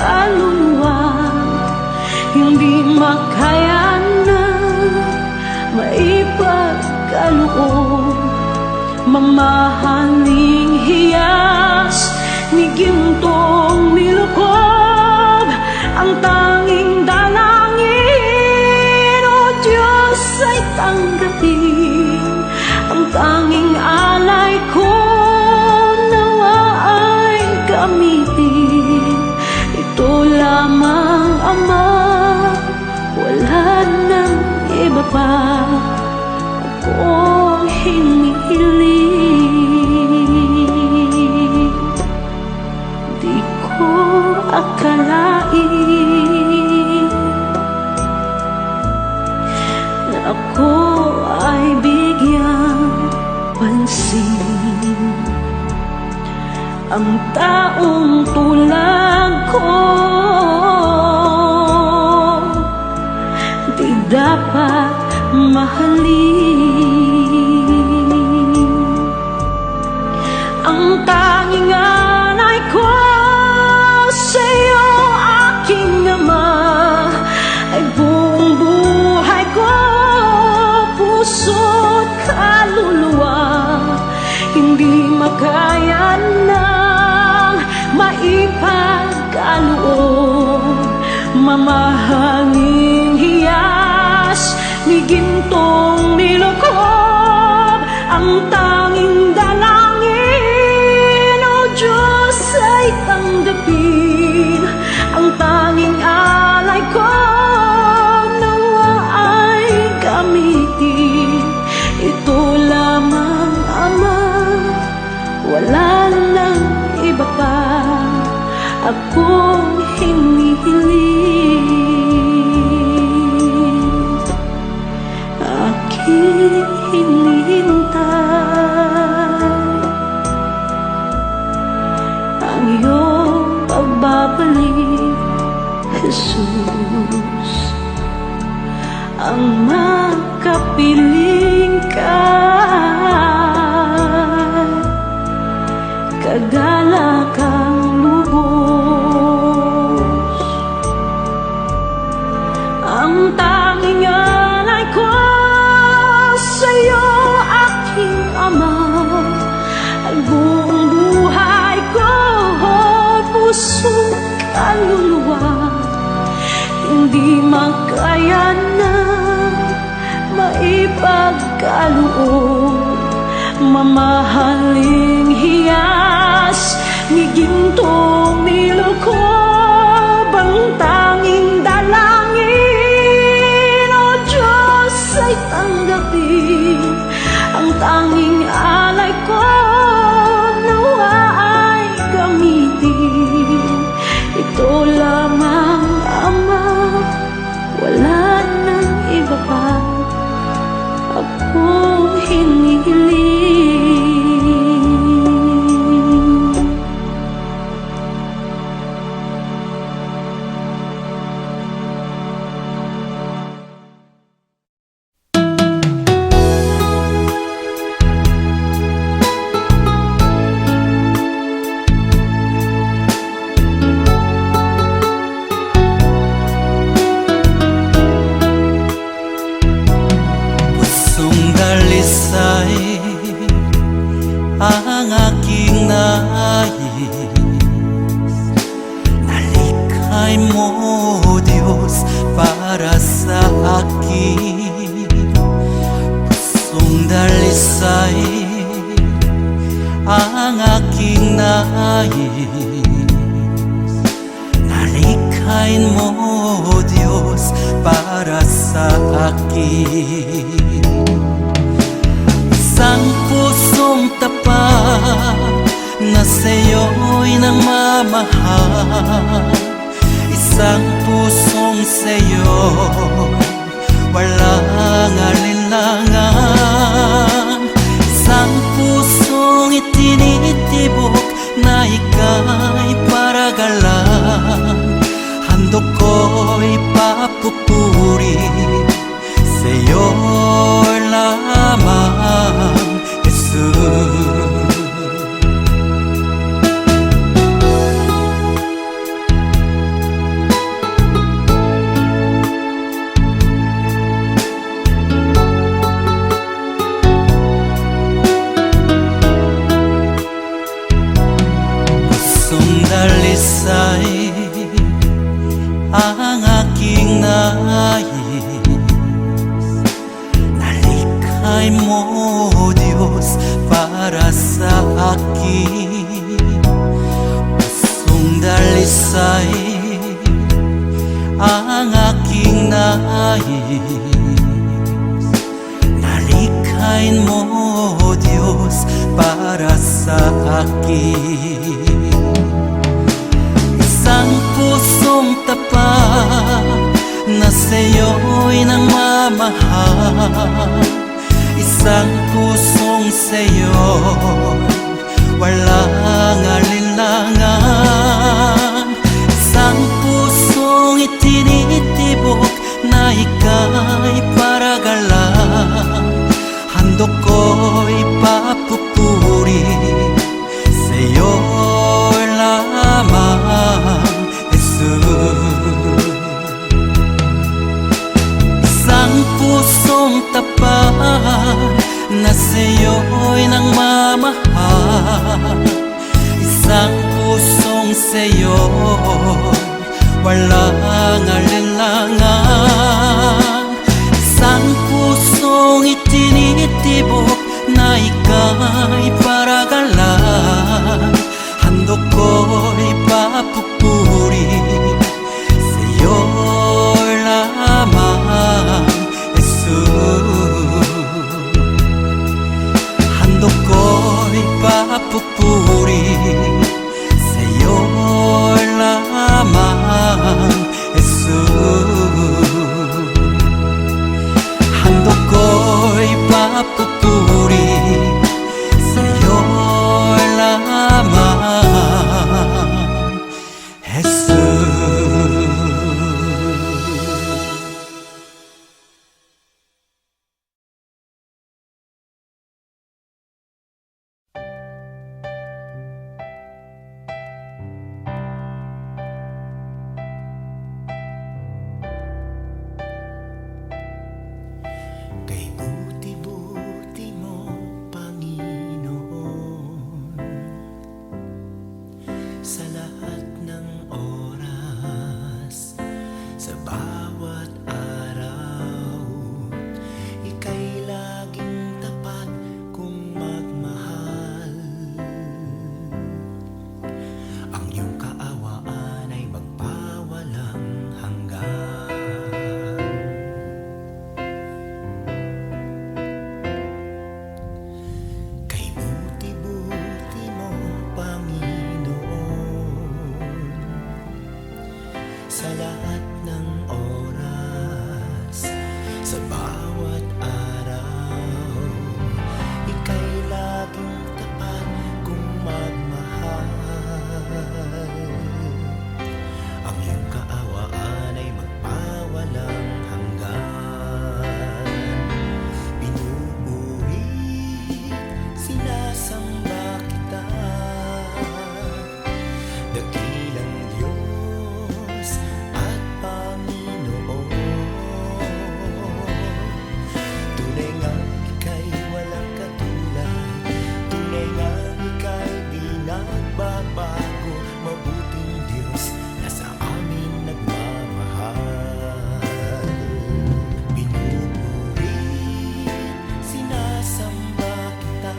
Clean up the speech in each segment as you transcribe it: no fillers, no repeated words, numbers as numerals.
kaluluwa, hindi makaya na maipagkaloob. Mamahaling hiyas ni gintong nilukob, ang tanging dalangin, o Diyos, ay tanggapin. Ang tanging alay ko nawa ay gamitin. Ito lamang, Ama, wala nang iba pa akong hinihiling. Di ko akalain na ako ay bigyang pansin. Ang taong tulad ko di dapat mahalin. Ang tanging alay ko sa'yo, aking Ama, ay buong buhay ko, puso't kaluluwa. Hindi makaya nang maipagkaloob. Mamahaling hiyas ni gintong nilukob, ang tanging dalangin, o Diyos, ay tanggapin. Ang tanging alay ko nawa ay gamitin. Ito lamang, Ama, wala nang iba pa akong hinihiling. Aking hinihintay ang iyong pagbabalik, Jesus. Ang makapiling ka, kagalakang lubos. Ang tanging alay ko sa'yo, aking Ama, ay buong buhay ko, puso, kaluluwa. Hindi makaya na maipagkaloob. Mamahaling hiyas ni gintong nilukob, ang tanging dalangin, o Diyos, ay tanggapin. Ang tanging alay ko nawa ay gamitin. Ito lamang, Ama, wala nang iba pa akong hinihiling. Ang aking nais, nalikhay mo, Diyos, para sa akin. Pusong dalisay ang aking nais, nalikhay mo, Diyos, para sa akin. Isang pusong tapat na sa'yo'y nagmamahal, isang pusong sa'yo walang alinlangan, isang pusong itinitibok na ika'y paragalan. Handog ko'y papupuri sa'yo lamang, Jesus. akin. Pusong dalisay ang aking nais. Nalikain mo, Diyos, para sa akin. Isang pusong tapat na sa'yo'y nangmamahal. Isang pusong sa'yo'y walang alinlangan. Isang pusong itinitibok na ika'y paragalang. Handog ko'y papupuri sa'yo lamang, Jesus. Isang pusong tapat na sa'yo'y nangmamahal. Isang pusong sa'yo'y walang alinlangan. Isang pusong itinitibok na ika'y paragalang. Handog ko'y papupuri sa'yo lamang, Jesus. Handog ko'y papupuri sa'yo lamang, Jesus. Handog ko'y papupuri sa'yo lamang, Jesus. Kay buti-buti mo, Panginoon, sa lahat ng oras, sa bawat araw, ika'y laging tapat kung magmahal. Ang iyong kaawaan ay magpawalang hanggan. Kay buti-buti mo, Panginoon, sa lahat ng oras, sa bawat araw, ika'y laging tapat kung magmahal. Ang iyong kaawaan ay magpawalang hanggan. Pinupuri, sinasamba kita, dakilang Diyos at Panginoon. Tunay ngang ika'y walang katulad, tunay ngang ika'y di nagbabago. Mabuting Diyos na sa amin nagmamahal. Pinupuri, sinasamba kita,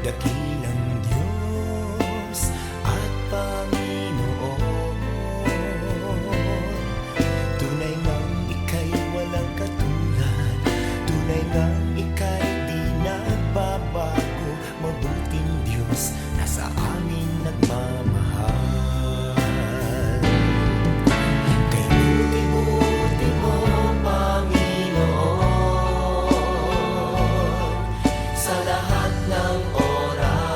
dakilang Diyos at Panginoon. Tunay ngang ika'y walang katulad, tunay ngang ika'y di nagbabago. Mabuting Diyos na sa amin nagmamahal. Kay buti-buti mo, Panginoon, sa lahat ng oras,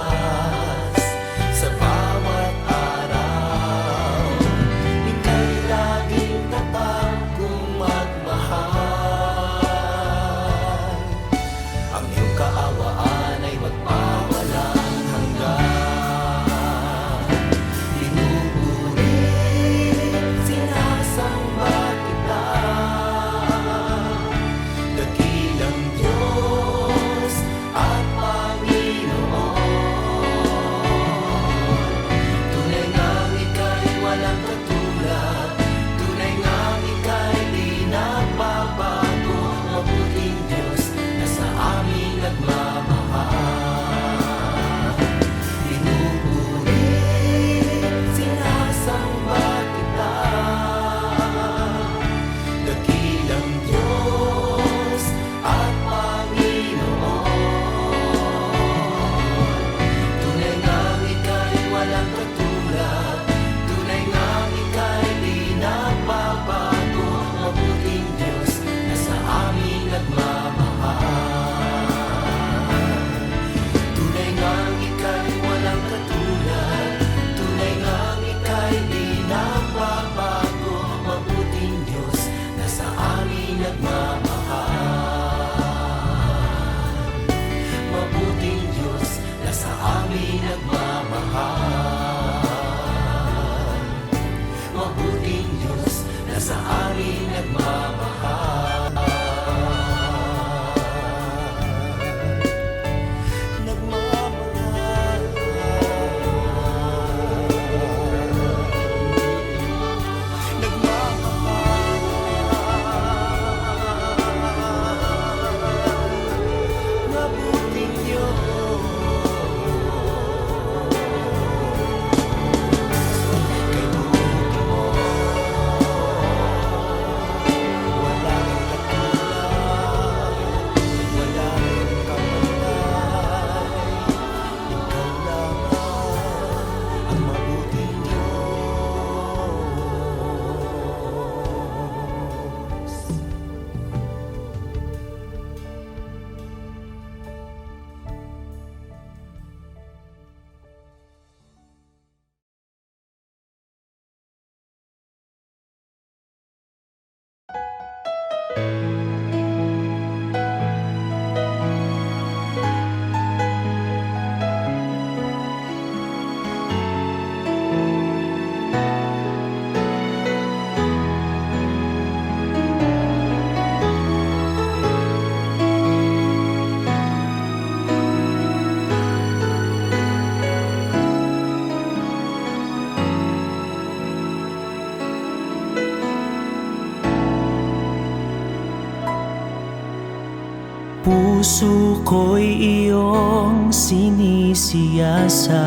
Puso ko'y iyong sinisiyasat.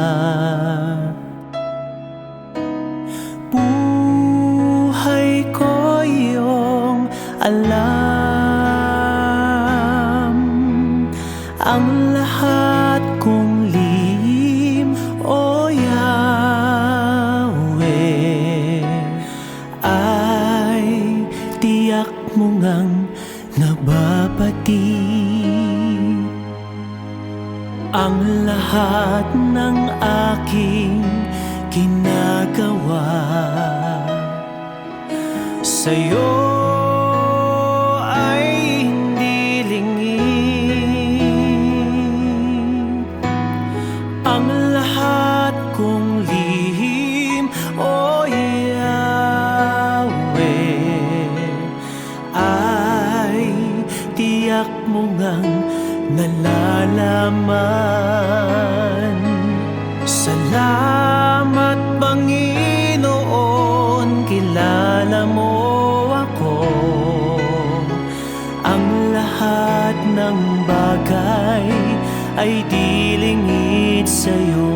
Buhay ko iyong alam. Ang lahat kong lihim, O Yahweh, ay tiyak mo ngang nababati. Ang lahat ng aking ginagawa sa'yo ay hindi lingid. Ang lahat kong lihim, O Yahweh, ay tiyak mo ngang nalalaman. Salamat, Panginoon, kilala mo ako. Ang lahat ng bagay ay di lingid sa'yo.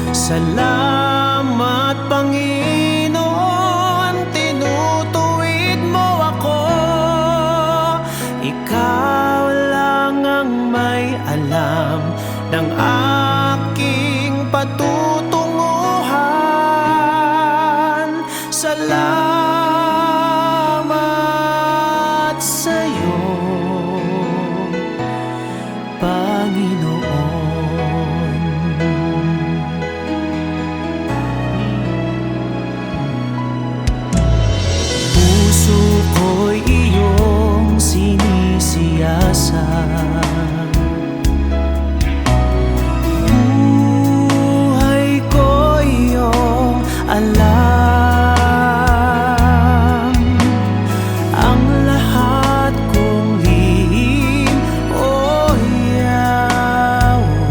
Salamat, Panginoon, tinutuwid mo ako. Ikaw lang ang may alam ng aking patutunguhan. Salamat sa'yo, Panginoon. Puso ko'y iyong sinisiyasat. Buhay ko iyong alam. Ang lahat kong lihim, O Yahweh,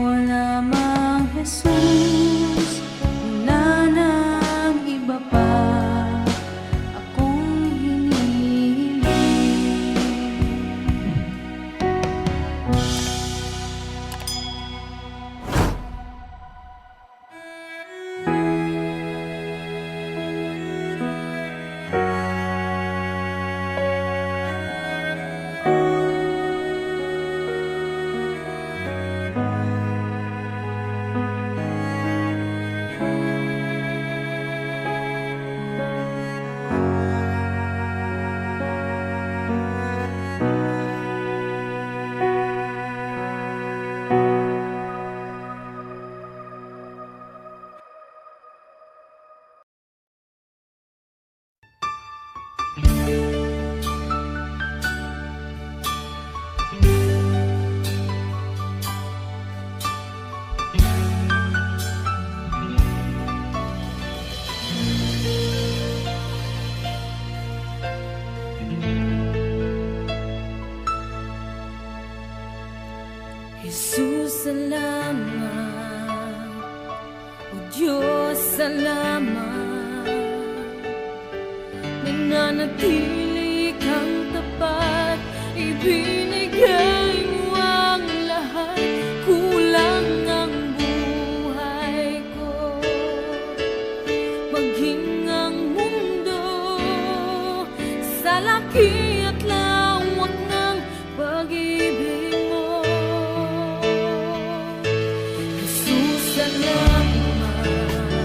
mo lamang, Jesus. Wala nang iba pa akong hinihiling. Jesus, salamat. O Diyos, salamat. Nananatili kang tapat, ibinigay mo ang lahat. Kulang ang buhay ko, maging ang mundo sa laki at lawak ng pag-ibig mo. Jesus, salamat.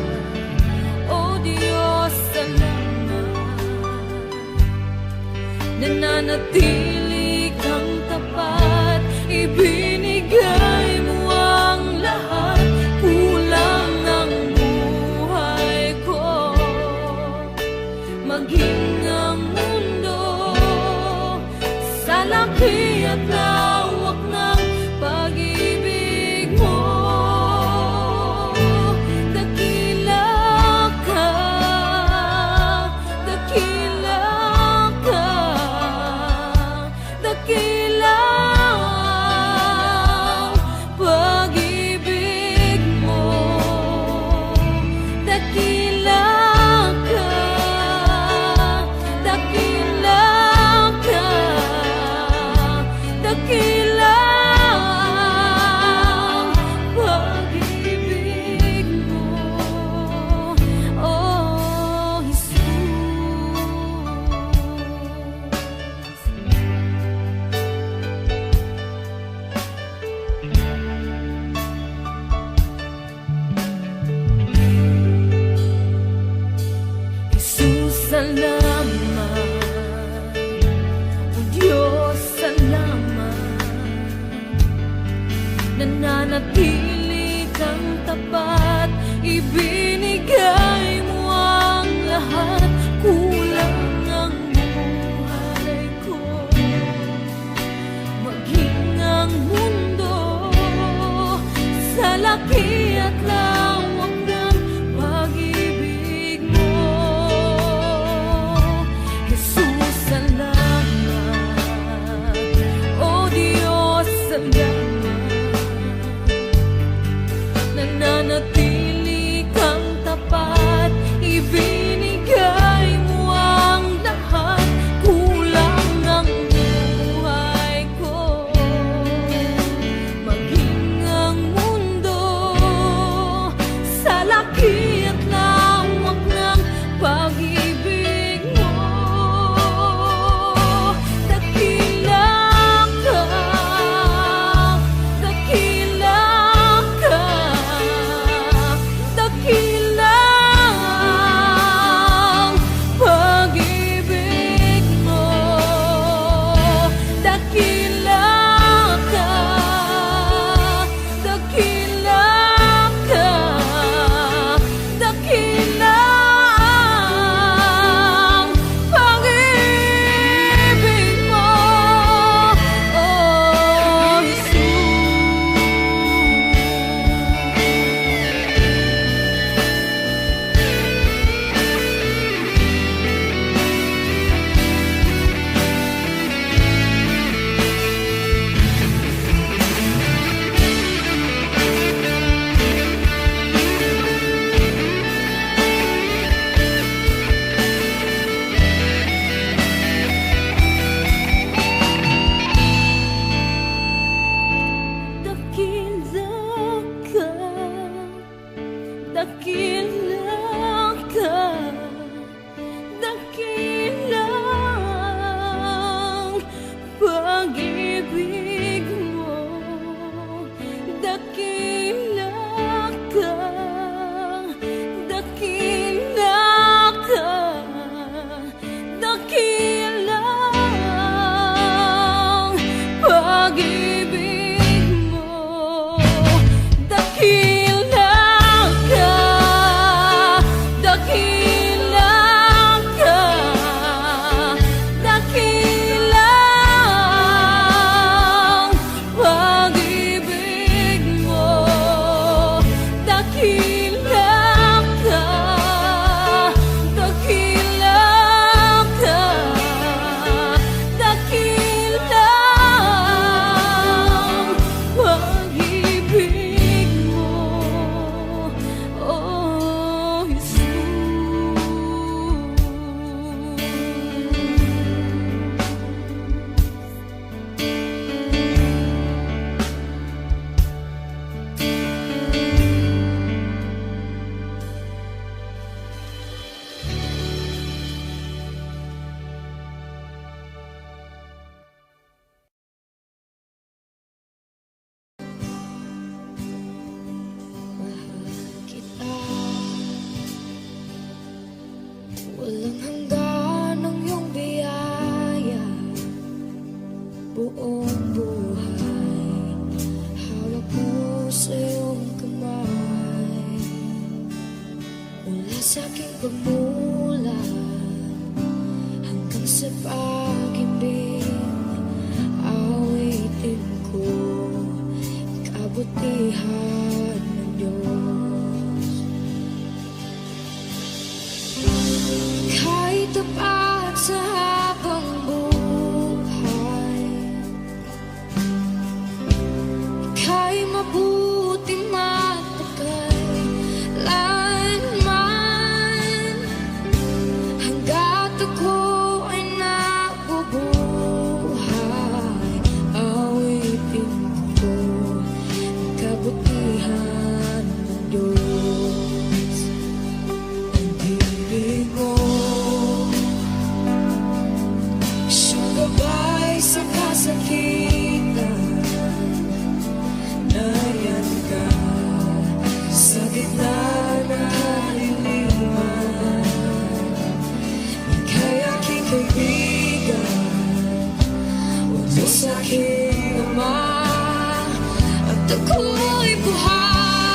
O Diyos, salamat. Nananatili kang tapat, ibinigay mo ang lahat. Kulang ang buhay ko, maging ang mundo sa laki at lawak ng pag-ibig mo. Dakila ka, dakila ka, dakila ang pag-ibig mo. Dakila ka, dakila ka, dakila ang pag-ibig mo. Oh, Jesus. Jesus, salamat. O Diyos, salamat. Nananatili kang tapat, ibinigay mo ang lahat. Kulang ang buhay ko, maging ang mundo sa laki at lawak ng pag-ibig mo. Jesus, salamat. O Diyos, salamat. Nananatili kang tapat, ibinigay mo ang lahat. Kulang ang buhay ko, maging ang mundo dakila ka, dakilang pag-ibig mo, dakila ka, dakila ka, dakilang pag-ibig mo, dakila ka, dakila ka, dakilang pag-ibig mo, dakila ka, dakila ka, dakilang pag-ibig mo, oh Jesus. Kita walang hanggan ang iyong biyaya, buong buhay hawak mo sa iyong kamay. Mula sa aking pagmulat hanggang sa pag-ibig, awitin ko kabutihan ng Diyos. Kahit tapat sa habang buhay, ika'y mabuti matagal lanman, hanggat ako ay nabubuhay, awitin ko ang kabutihan ng Diyos. Ang ibig mo, siyang gabay sa kasakitan, nariyan ka sa gitna ng kaliliman. Ika'y aking kaibigan, Diyos aking Ama, at ako'y buhay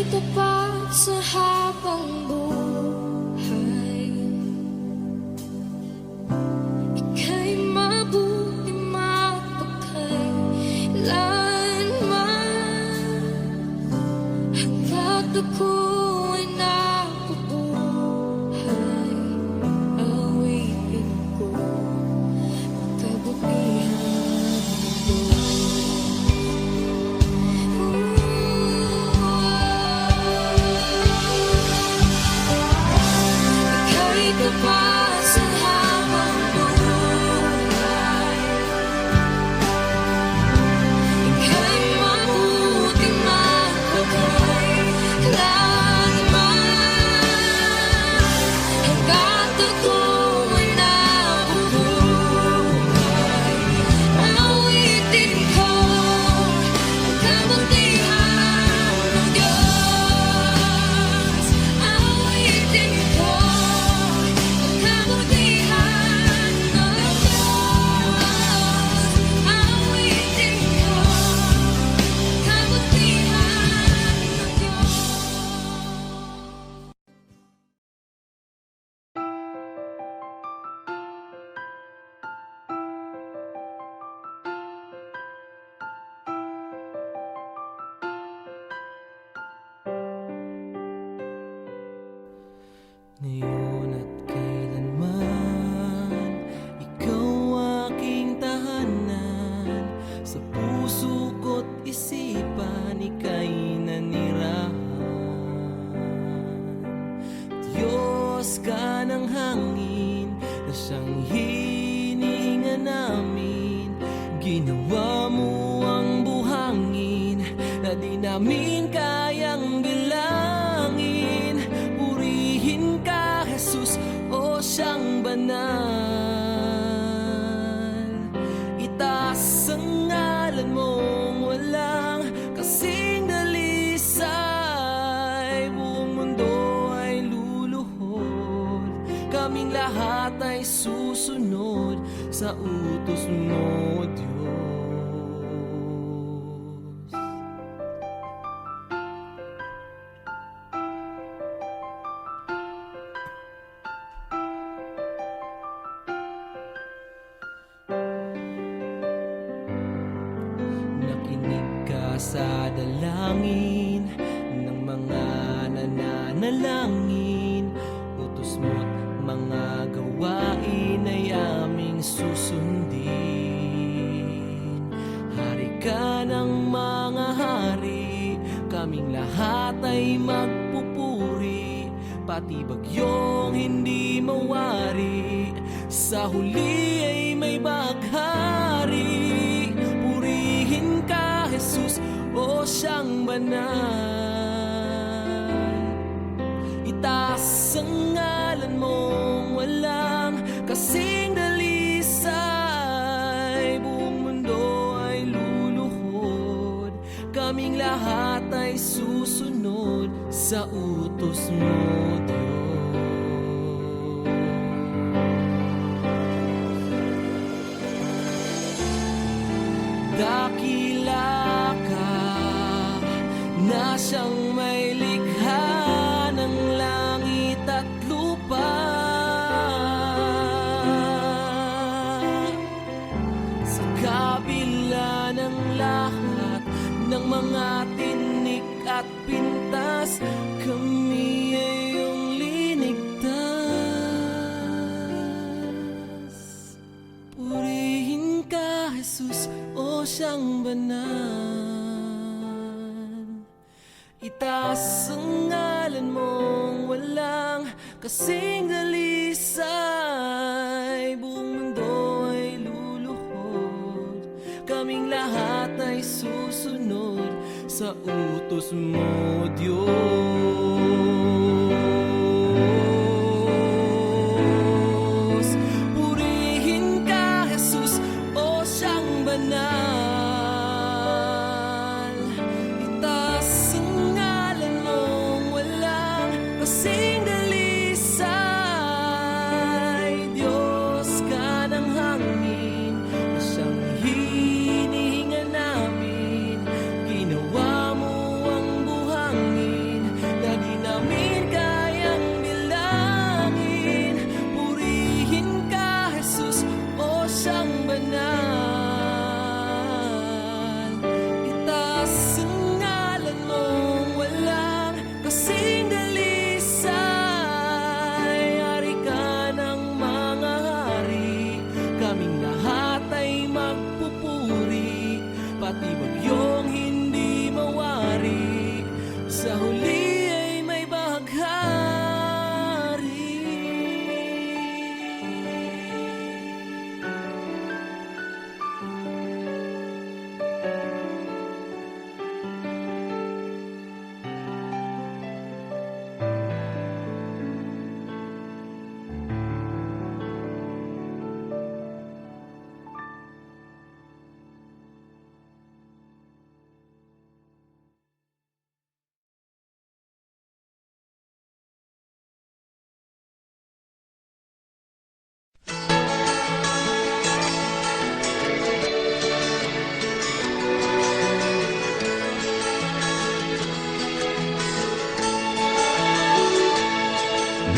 tapat sa habang buhay. Ika'y mabuti mapagkailanman, hanggat ako'y nabubuhay. Awitin ko ang kabutihan mo. Ika'y tapat sa habang buhay. Ika'y mabuti mapagkailanman, hanggat ako'y nabubuhay. Awitin ko ang kabutihan ng Diyos. Awitin ko ang kabutihan ng Diyos. Awitin ko ang kabutihan ng Diyos. Ngayon at kailanman, ikaw aking tahanan. Sa puso ko't isipan, ika'y nanirahan. Diyos ka ng hangin, na siyang hinihinga namin. Ginawa mo ang buhangin, na di namin kayang bilangin. Purihin ka, Jesus, o siyang banal. Itaas ang ngalan mong walang kasing dalisay. Buong mundo ay luluhod, kaming lahat ay susunod sa utos mo, Diyos. Nakinig ka sa dalangin ng mga nananalangin. Utos mo't mga gawain ay aming susundin. Hari ka ng mga hari, kaming lahat ay magpupuri. Pati bagyong hindi mawari, sa huli ay may baghari. Purihin ka, Jesus, o siyang banal. Itaas ang ngalan mong walang kasing dalisay. Buong mundo ay luluhod, kaming lahat ay susunod sa utos mo, Diyos. Dakila ka na siyang may likha ng langit at lupa. Sa kabila ng lahat ng mga tinik at pintas, kami ay iyong linigtas. Purihin ka, Jesus, o siyang banal. Itaas ang ngalan mong walang kasing dalisay. Buong mundo ay luluhod, kaming lahat ay susunod sa utos mo, Diyos. Purihin ka, Jesus, o siyang banal. Itaas ang ngalan mong walang kasing dalisay. Diyos ka ng hangin, na siyang hinihinga namin. Ginawa mo ang buhangin,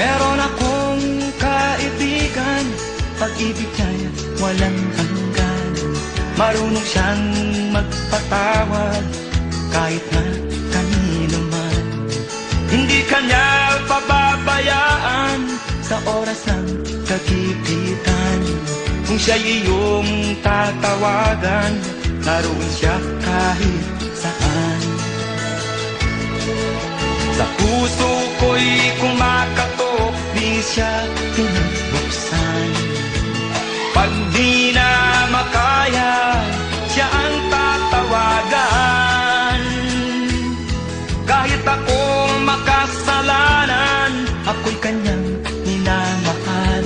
Meron akong kaibigan, pag-ibig niya'y walang hanggan. Marunong siyang magpatawad kahit na kanino man. Hindi kanya pababayaan sa oras ng kagipitan. Kung siya'y iyong tatawagan, naroon siya kahit saan. Sa puso ko'y kumakatok, di siya pinabuksan. Pag di na makaya, siya ang tatawagan. Kahit ako makasalanan, ako'y kanyang minamahal.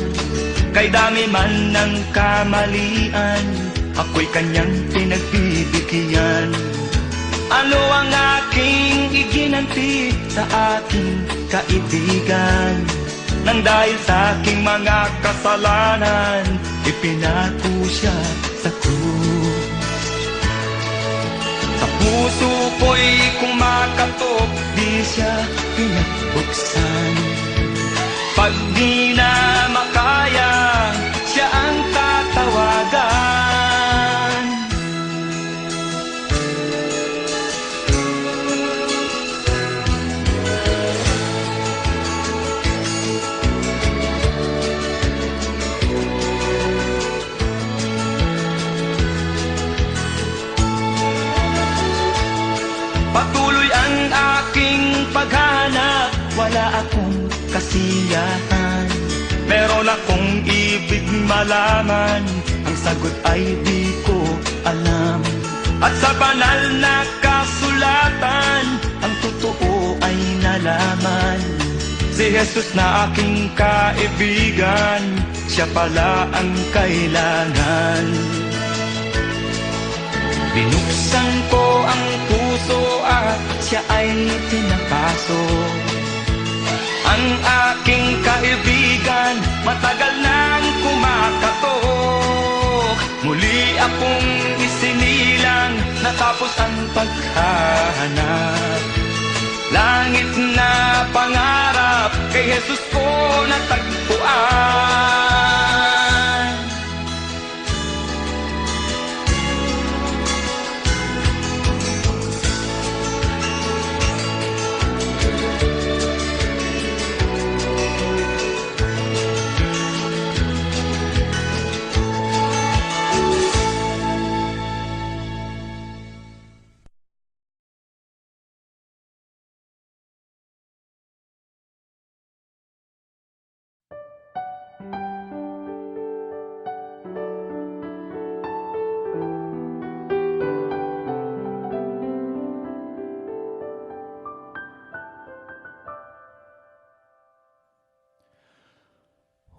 Kay dami man ng kamalian, ako'y kanyang pinagbibigyan. Ano ang aking iginanti sa aking kaibigan? Nang dahil sa aking mga kasalanan, ipinako siya sa krus. Sa puso ko'y kumakatok, di siya pinagbuksan. Pag di na makaya, siya ang tatawagan. Patuloy ang aking paghanap, wala akong kasiyahan. Meron akong ibig malaman, ang sagot ay di ko alam. At sa banal na kasulatan, ang totoo ay nalaman. Si Jesus na aking kaibigan, siya pala ang kailangan. Binuksan ko ang puso at siya ay pinapasok. Ang aking kaibigan, matagal nang kumakatok. Muli akong isinilang, natapos ang paghahanap. Langit na pangarap, kay Jesus ko natagpuan.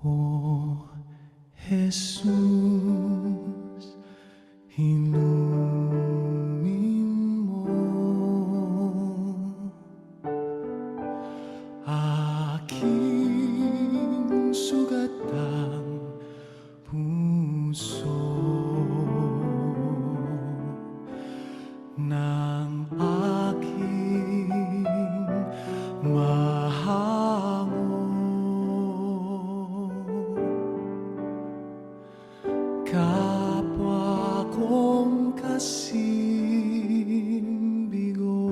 O Jesus, inumin mo aking sugatang puso ng aking mahango. Kapwa kong kasing bigo,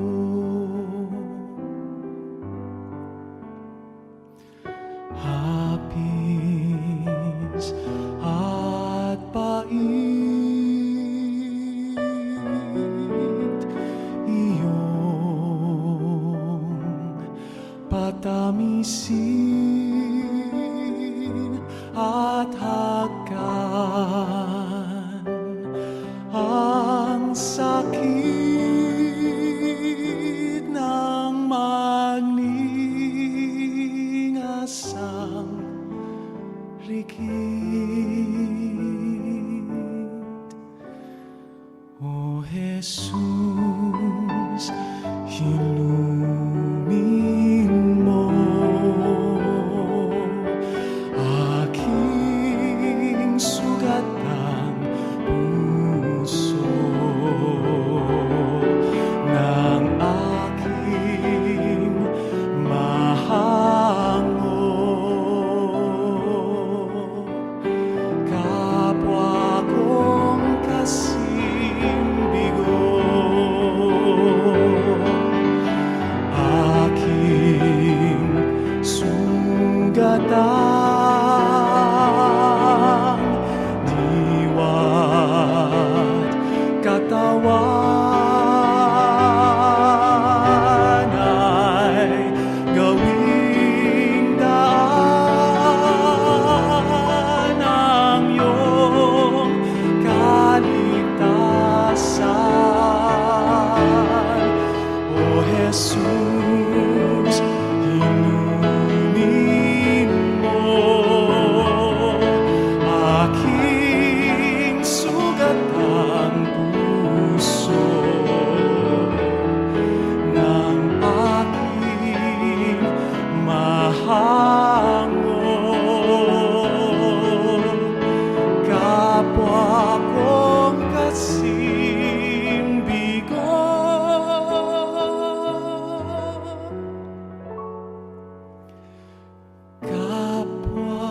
hapis at pait, iyong patamisin at hagkan ang sakit ng magningasang rikit. O Jesus, ilumin mo aking sugatang puso ng aking mahango. Jesus, inumin mo aking sugatang puso ng aking mahango. Kapwa kong kasing bigo, kapwa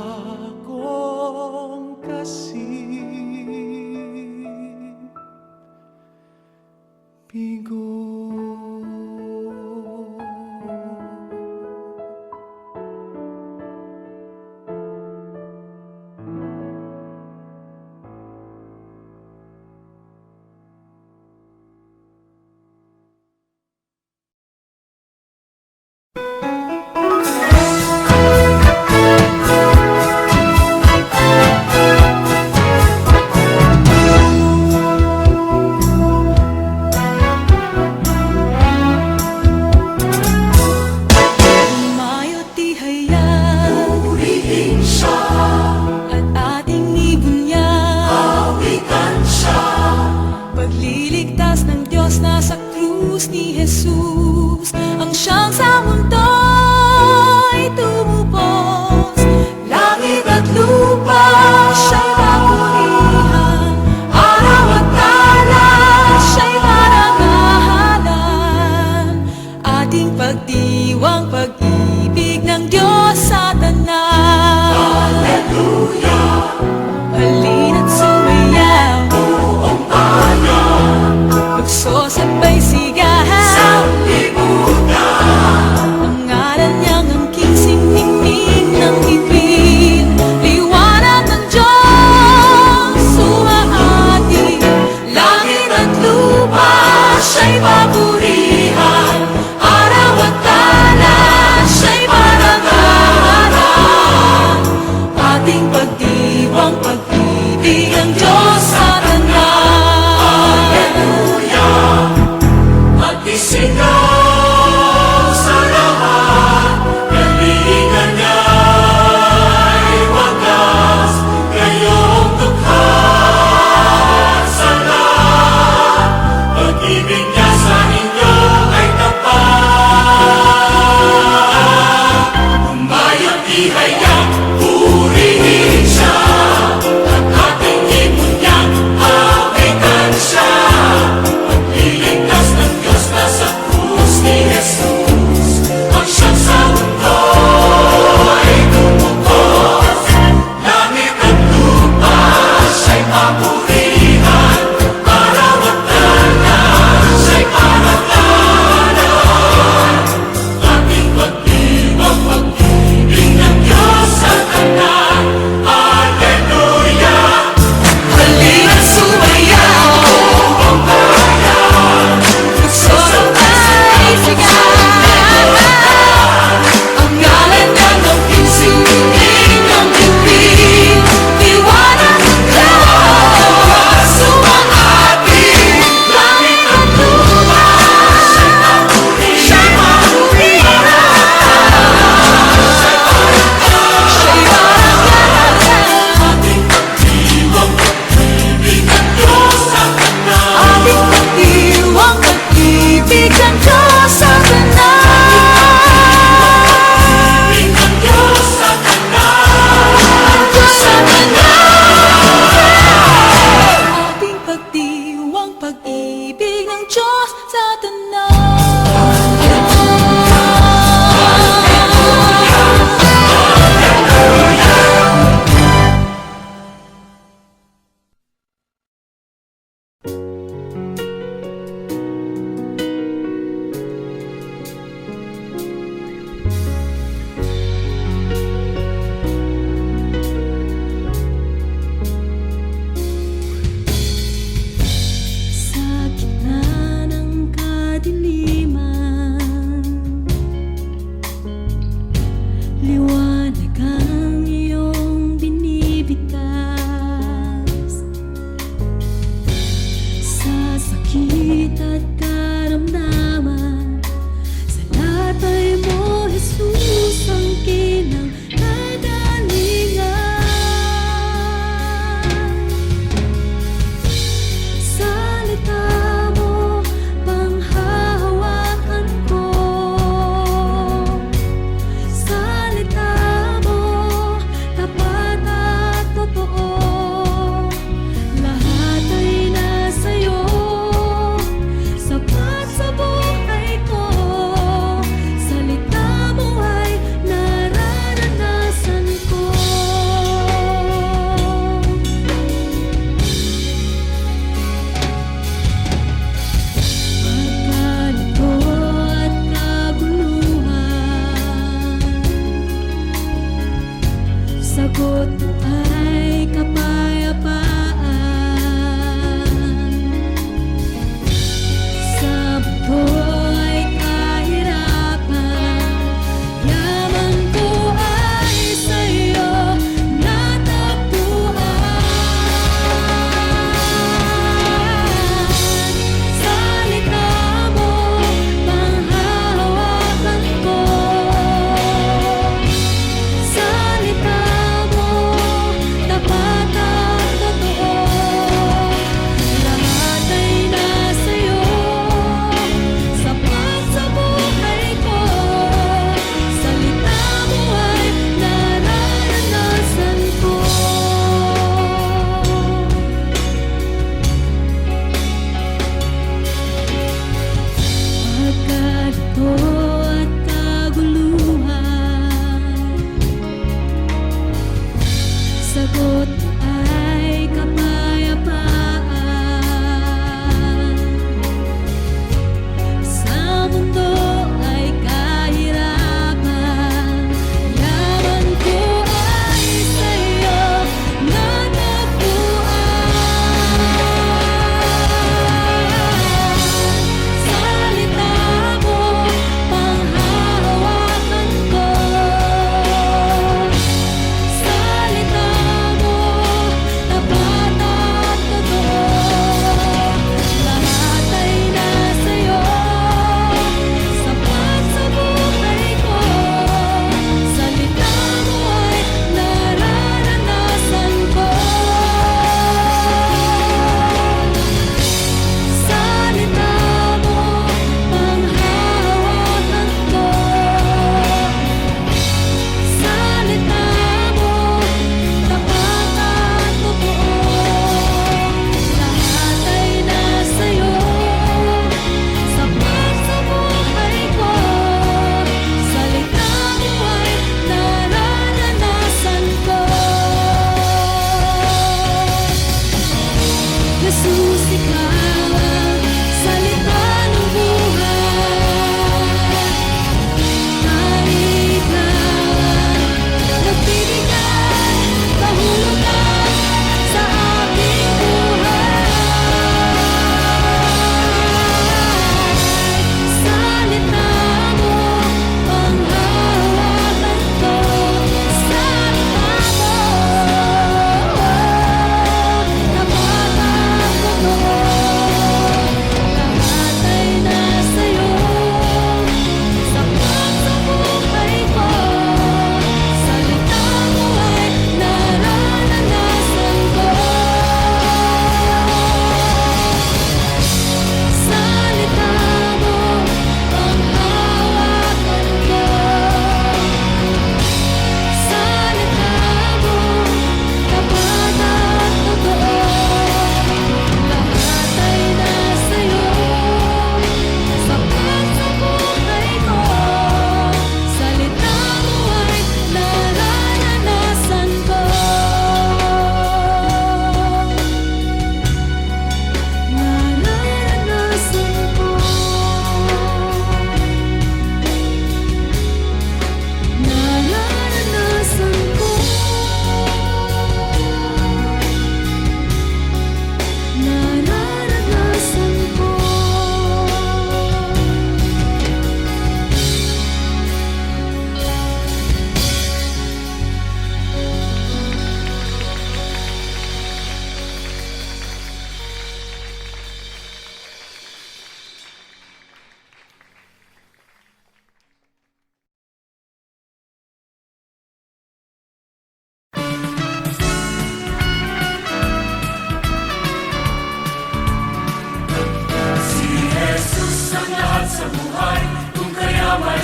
kong kasing bigo. Umayo't tihaya, purihin siya, at ating ibunyan, awitan siya. Pagliligtas ng Diyos nasa krus ni Jesus, ang siyang sa mundo'y tumubos. Langit at lupa siya'y papurihan, araw at tala siya'y marangalan. Ating pagdiwang pag-ibig ng Diyos sa tanan. Hallelujah! Halina't sumayaw, buong bayan, lukso sabay sigahan sa libutan. Ang ngalan niyang angking siningning ng himig, liwanag ng Diyos sumaati. Langit at lupa siya'y papurihan, araw at tala siya'y marangalan. Ating pagdiwang pag-ibig ng Diyos sa tanan. Hallelujah! Magdisigaw sa lahat, galingan niya'y wagas, ngayong dukha sa lahat. Pag-ibig niya sa inyo ay tapat. Umayo't ihayag, purihin siya, at ating ibunyan, awitan siya. Pagliligtas ng Diyos nasa krus ni Jesus, ang siyang sa mundo'y tumubos. Langit at lupa siya'y papurihan, araw at tala siya'y parangalan. Ating pagdiwang pag-ibig ng Diyos sa tanan. Hallelujah! Halina't sumayaw, buong bayan, lukso sabay sigahan. Ang ngalan niyang angking siningning ng himig, liwanag ng Diyos sumaati. Langit at lupa siya'y papurihan, siya'y marangalan. Ating pagdiwang pag-ibig ng Diyos sa tanan. Ating pagdiwang pag-ibig ng Diyos sa tanan. Pag-ibig ng Diyos sa tanan. Diyos sa tanan. Ating pagdiwang pag-ibig ng Diyos sa tanan.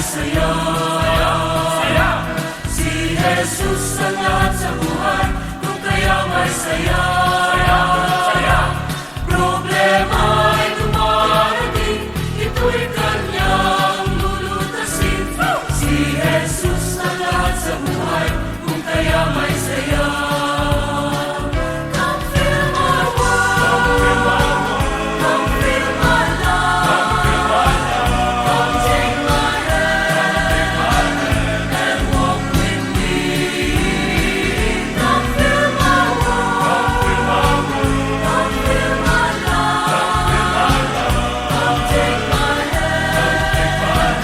saya. Si Jesus ang lahat sa buhay, kung kaya may saya. Problema ay dumarating, ito'y kanyang lulutasin. Si Jesus ang lahat sa buhay, kung kaya may saya. Come fill my world, come fill my life, come take my hand and walk with me. Come fill my world, come fill my life, come take my hand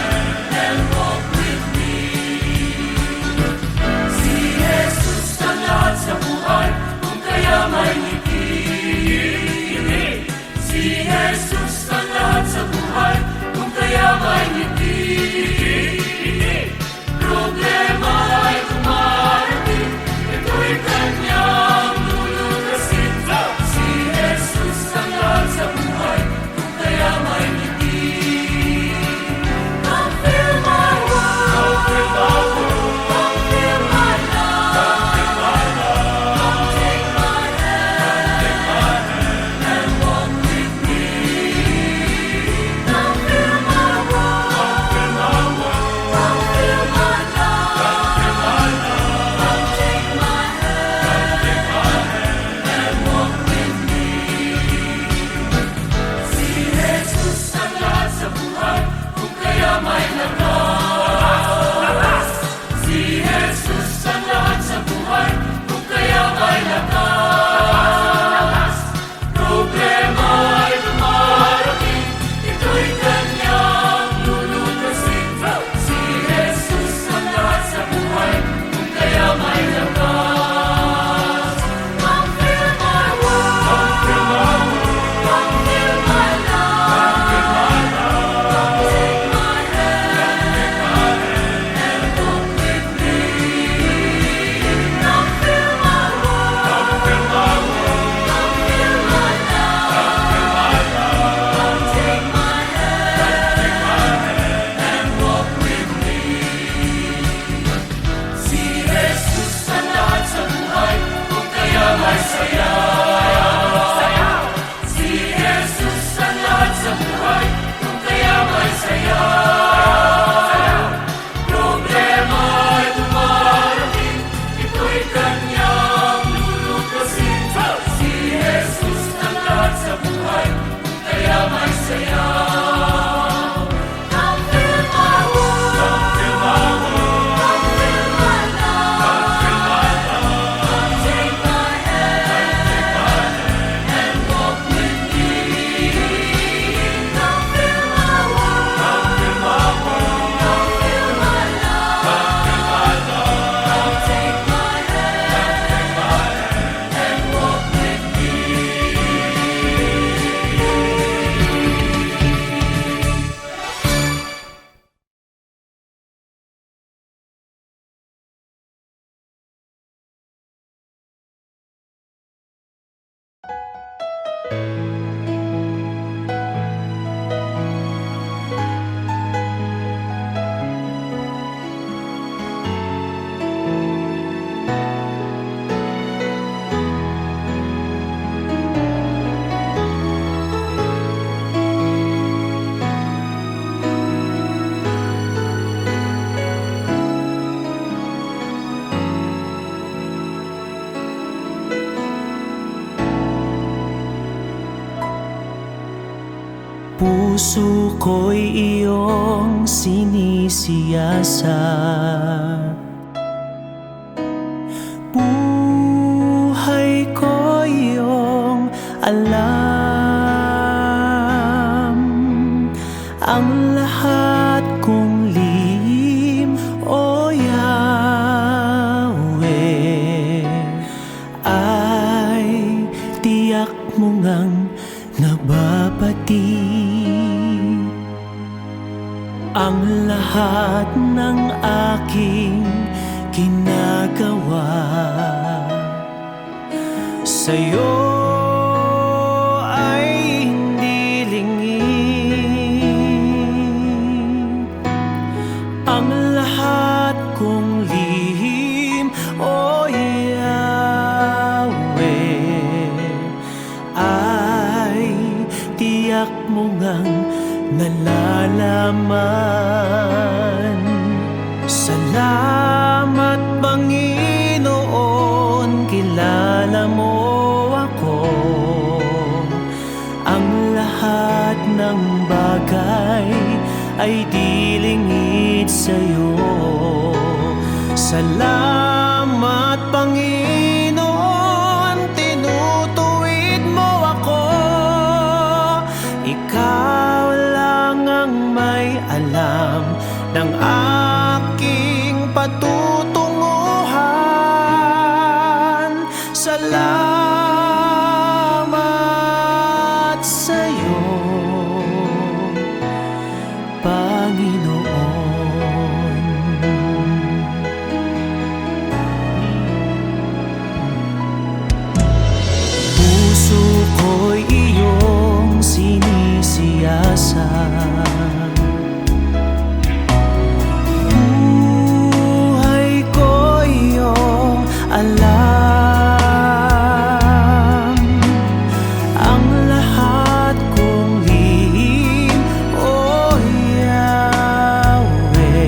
and walk with me. Si Jesus ang lahat sa buhay, kung kaya may ngiti. Si Jesus ang lahat sa buhay, kung kaya may ngiti. Problema ay dumarating, ito'y kanyang lulutasin. Si Jesus ang lahat sa buhay, kung kaya may ngiti. Come fill my world, come fill my life, come take my hand and walk with me. Come fill my world, come fill my life, come take my hand and walk with me. Si Jesus ang lahat sa buhay, kung kaya may lakas. Si Jesus ang lahat sa buhay, kung kaya may lakas. Problema ay dumarating, ito'y kanyang lulutasin. Si Jesus ang lahat sa buhay, kung kaya may lakas. Come fill my world, come fill my life, come take my hand and walk with me. Come fill my world, come fill my life, come take my hand and walk with me. Si Jesus ang lahat sa buhay, kung kaya may saya. Si Jesus ang lahat sa buhay, kung kaya may saya. Problema ay dumarating, ito'y kanyang lulutasin. Si Jesus ang lahat sa buhay, kung kaya may saya. Come fill my world, come fill my life, come take my hand and walk with me. Come fill my world, come fill my life, come take my hand and walk with me. Puso ko'y iyong sinisiyasat, buhay ko iyong alam. Ang lahat kong lihim, o Yahweh, ay tiyak mo ngang nababati. Ang lahat ng aking ginagawa sa'yo ay hindi lingid. nalalaman. Salamat Panginoon, kilala mo ako. Ang lahat ng bagay ay dilingid sa'yo. Salamat Panginoon, tinutuwid mo ako. Ikaw lang ang may alam ng aking patutunguhan. Salamat sa'yo, Panginoon. Puso ko'y iyong sinisiyasat. Buhay ko iyong alam. Ang lahat kong lihim, O Yahweh,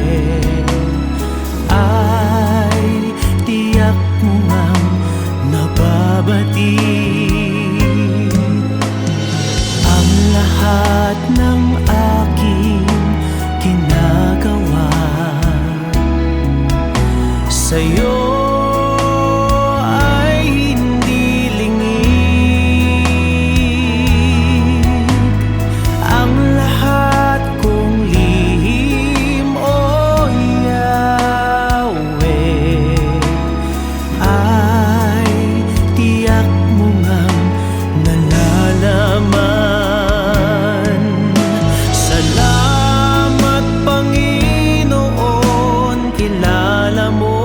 ay tiyak mo ngang nababati. Ang lahat ng aking ginagawa sa'yo ay hindi lingid. Ang lahat kong lihim, O Yahweh, ay tiyak mo ngang nalalaman. Salamat Panginoon, kilala mo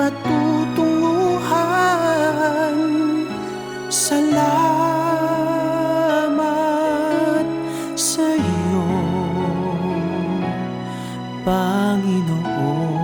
patutunguhan. Salamat sa iyo, Panginoon.